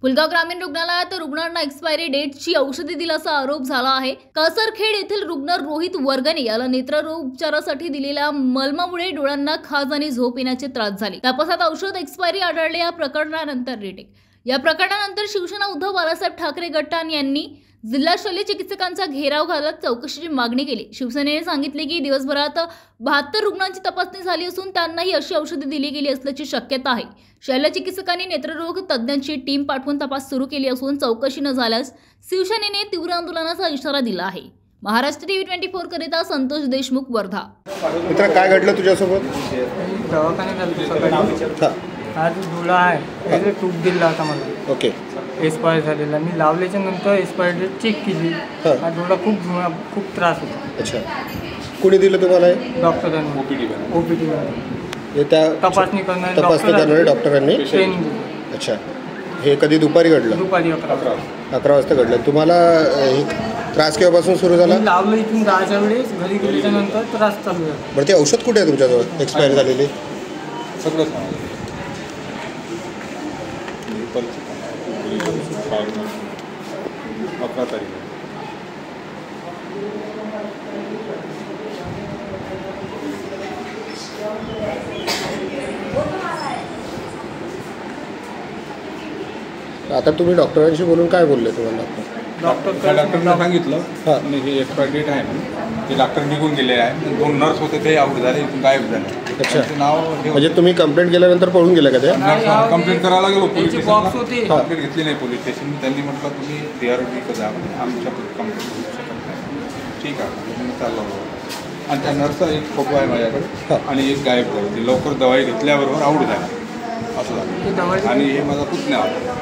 फुलगाव ग्रामीण रुग्णालयात रुग्णांना एक्सपायरी डेटची औषधी दिल्याचा आरोप झाला आहे। कासरखेड येथील रुग्ण रोहित वर्गणे याला नेत्ररोग उपचारासाठी दिलेल्या मलमामुळे डोळ्यांना खाज आणि झोप येण्याचे त्रास झाले। तपासात औषध एक्सपायरी आढळले। या प्रकरणानंतर शिवसेना उद्धव बाळासाहेब ठाकरे गटान यांनी जिल्हा शल्य चिकित्सकांचा घेराव घालत चौकशीची मागणी केली। शिवसेनेने सांगितले की दिवसभरात 72 रुग्णांची तपासणी झाली असून त्यांनाही अशी औषधे दिली गेली असल्याची शक्यता आहे। शल्य चिकित्सकांनी नेत्ररोग तज्ज्ञांची टीम पाठवून तपास सुरू केली असून चौकशी न झाल्यास शिवसेनेने तीव्र आंदोलनाचा इशारा दिला आहे। महाराष्ट्र टीव्ही 24 करिता संतोष देशमुख, वर्धा। मित्र, काय घडलं तुझ्यासोबत? दवाखान्यात आज डोळा आहे त्याचे टूप दिला होता मला। ओके, एक्सपायर झालेला मी लावल्याच्या नंतर एक्सपायर डेट चेक केली। हा डोळा खूप त्रास होता। अच्छा, कोणी दिलं तुम्हाला? डॉक्टरांनी ओपीडी हे त्या तपासणी करणारे डॉक्टरांनी ट्रेनिंग दिली। अच्छा, हे कधी दुपारी घडलं? दुपारी 11 वाजता घडलं। तुम्हाला हे त्रास केव्हापासून सुरू झाला? मी लावलं इथून 10च्या वेळेस, घरी गेल्याच्या नंतर त्रास चालू झाला। बरं, ते औषध कुठे आहे तुमच्याजवळ एक्सपायर झालेली? सगळं आता तुम्ही डॉक्टरांशी बोलून काय बोलले तुम्हाला? डॉक्टरने सांगितलं आणि हे एक्सपायर डेट आहे ना, ते डॉक्टर निघून गेले आहे। 2 नर्स होते ते आउट झाले, इथून गायब झाले। अच्छा, नाव म्हणजे तुम्ही कंप्लेंट केल्यानंतर पळून गेलं का ते? कंप्लेंट करायला गेलो पोलीस बॉक्स होते, कंप्लेंट घेतली नाही पोलीस स्टेशन। त्यांनी म्हटलं तुम्ही DRD जा, आमच्या कंप्लेंट करू शकत नाही। ठीक आहे, मी चाललो आणि त्या नर्सचा एक फोटो आहे माझ्याकडे आणि एक गायब झाली। ती लवकर दवाई घेतल्याबरोबर आउट झाला असं झालं आणि हे माझा पुतण्या होता।